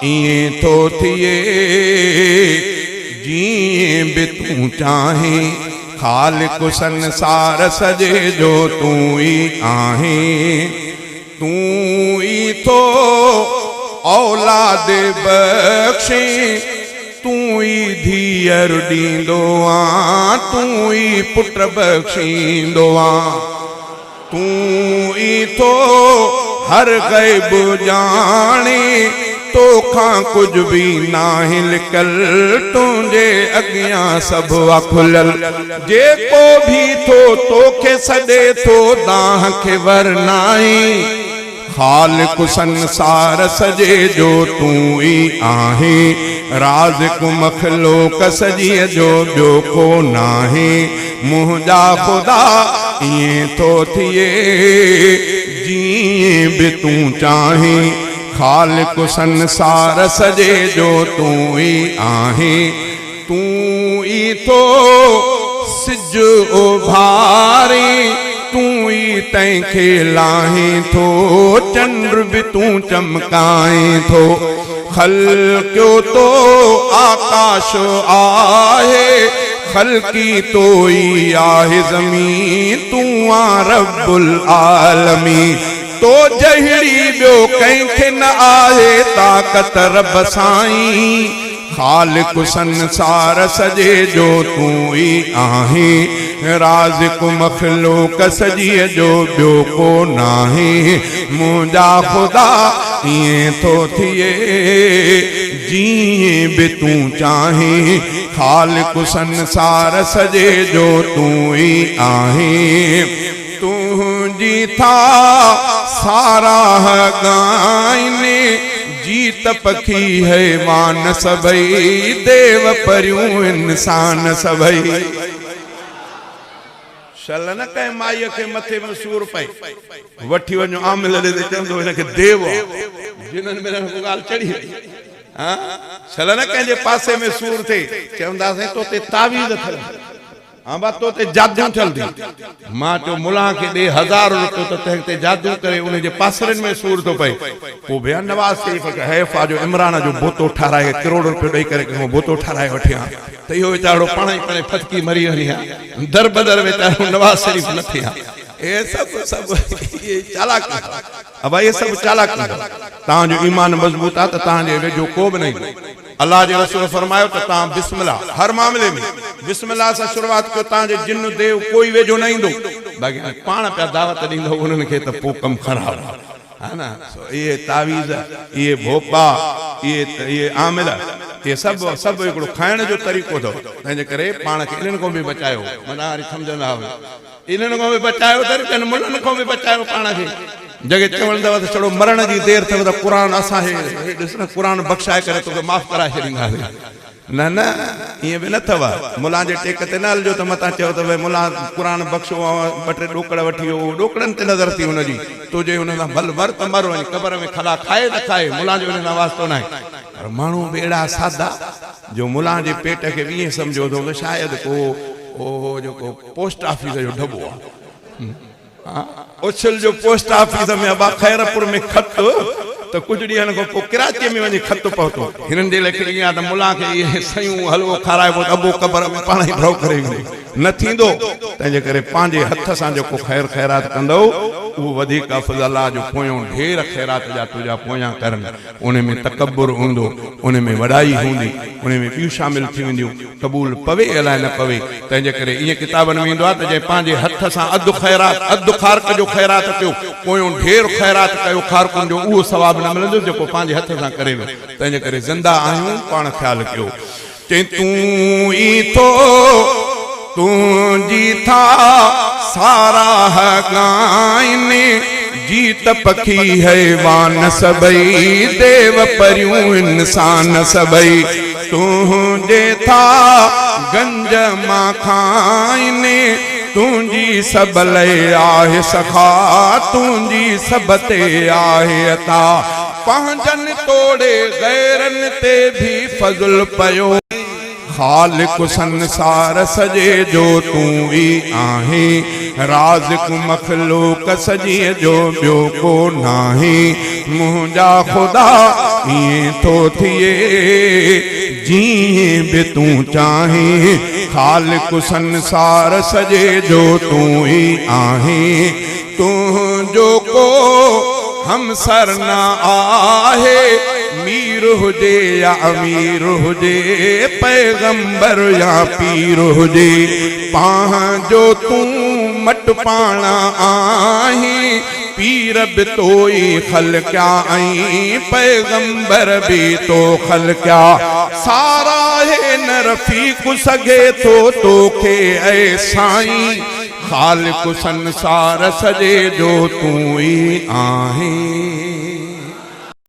इएं थो थिए जीअं बि तूं चाहीं, खालिक संसार सजे जो तूं ई आहीं। तूं ई थो औलाद बख्शे, तूं ई धीअर ॾींदो आ, तूं ई पुट बख्शींदो आ। तूं ई थो हर ग़ैब ॼाणे, तोखां कुछ भी नाहे लिकल, तुंहिंजे अॻियां सभु आ खुलल। जेको भी थो तोखे सॾे थो, दाह खे वरनाई, खालिक संसार सजे जो तूं ई आहीं। राज़िक मखलूक सजीअ जो ॿियो को नाहे। मुंहिंजा ख़ुदा इएं थो थिए जीअं बि तूं चाहीं, खालिक संसार सजे जो तूं ई आहीं। तूं ई थो सिज उभारे, तूं ई तंहिंखे लाहीं थो, चंद्र भी तूं चमकाएं थो। खल्कियो तो आकाश आहे, खल्की तो ई आहे ज़मीन, तूं आ रब्बुल आलमीन। तो जहिड़ी ॿियो कंहिंखे न आहे ताक़त रब साईं, खालिक संसार सजे जो तूं ई आहीं। राज़िक मखलूक सजीअ जो ॿियो को नाहे। मुंहिंजा ख़ुदा इएं थो थिए जीअं बि तूं चाहीं, खालिक संसार सजे जो तूं ई आहीं। तुंहिंजी था साराह गाइने, जीत पखी हैवान सभई, देव परियूं इंसान सभई। शल न कंहिं माईअ खे मथे में सूर पए, वठी वञो आमिल ॾे ते चवंदो हिनखे देव, जिन्हनि में को ॻाल्हि चढ़ी वई। शल न कंहिंजे पासे में सूर थिए, चवंदासीं तो ते तावीज़ थियल, हाँ बा तो ते जादू चलदी। मां चो मुला के दे 1000 रुपये तो ते जादू करे उन्हें जे पासरन में सूर तो पए। पो भैया नवाज शरीफ के हैफा जो इमरान जो बोतो ठाराए करोड़ रुपये ॾेई करे के बोतो ठाराए वठिया, त इहो वीचारो पाण ई पाण फटकी मरी वञी आहे। दर बदर वीचारो नवाज शरीफ न थिया। ये सब ये चालाक, अब ये सब चालाक। तां जो ईमान मजबूत आ त तां जे वेझो को भी नहीं। अल्लाह जे रसूल फरमायो त तां बिस्मिल्लाह हर मामले में बिस्मिल्लाह से शुरुआत कयो, तां जे जिन देव कोई वेझो न ईंदो। बाक़ी पाण पिया दावत ॾींदो उन्हनि खे त पोइ कमु ख़राब है ना। ये तावीज़, ये भोपा, ये आमिल, ये सब हिकिड़ो खाइण जो तरीक़ो अथव। तंहिंजे करे पाण खे इन्हनि खां बि बचायो, माना वरी सम्झंदा हुआ इन्हनि खां बि बचायो त मुल्हनि खां बि बचायो पाण खे। जगह चवण अथव त चलो मरण जी देर अथव त क़ुर असांखे ॾिस न, क़ुर बख़्शाए करे तोखे माफ़ कराए छॾींदासीं। न न ईअं बि न अथव। मुला जे टेक ते न हलिजो त मथां चयो त भई मुला क़ुर बख़्शो, ॿ टे ॾोकड़ वठी वियो, ॾोकड़नि ते नज़र थी हुनजी, तुंहिंजे हुन सां भल वर त मर वञी क़बर में खला खाए त खाए, मुला जो हुन सां वास्तो न आहे। पर माण्हू बि अहिड़ा सादा जो मुला जे पेट खे बि ईअं सम्झो अथव त शायदि को जेको पोस्ट ऑफिस जो ढबो आहे, उछल जो पोस्ट ऑफिस में अबा खैरपुर में खत, तो कुछ ॾींहंनि खां पोइ कराची में वञी खत पहुतो। हिननि जे लाइ हिकिड़ी ईअं त मुला खे इहे सयूं हलवो खाराइबो त अबो क़बर में पाण ई भरो करे न थींदो। तंहिंजे करे पंहिंजे हथ सां जेको ख़ैर ख़ैरात कंदो उहो वधीक अफ़ज़ल आहे जो पोयों ढेर ख़ैरात जा तुंहिंजा पोयां करनि। उन में तकब्बुर हूंदो, उन में वॾाई हूंदी, उन में ॿियूं शामिल थी वेंदियूं। क़बूल पवे अलाए न पवे। तंहिंजे करे ईअं किताबनि में ईंदो आहे त जे पंहिंजे हथ सां अधु ख़ैरात, अधु ख़ारक जो ख़ैरात कयो, पोयों ढेर ख़ैरात कयो ख़ारकुनि जो, उहो सवाब न मिलंदो जेको पंहिंजे हथ सां करे वियो। तंहिंजे करे ज़िंदा आहियूं, पाण ख़्यालु कयो। चई तूं ई थो, तुंहिंजी था साराह गाइने, जीत पखी हैवान सभई, देव परियूं इंसान सभई। तुंहिंजे था गंज मां खाइने, तुंहिंजी सब लय आहे सखा, तुंहिंजी सब ते आहे अता। पंहिंजनि तोड़े गैरनि ते भी फज़ल पयो, खालिक संसार सजे जो तू ही आहे, राज़िक मखलूक सजीअ जो ॿियो को नाहे, मुंहिंजा ख़ुदा ईअं थो थिए जीअं बि तूं चाहे, खालिक संसार सजे जो तू ही आहे, तुंहिंजो को हमसर न आहे, मीर हुजे या अमीर हुजे, पैगंबर या पीर हुजे, पंहिंजो तूं मट पाण आहीं, पीर बि तो ई ख़लक़िया ऐं पैगंबर बि तो ख़लक़िया, सारा हे न रफ़ीक सघे थो तोखे ऐं साईं, खालिक संसार सजे जो तू ही आहे।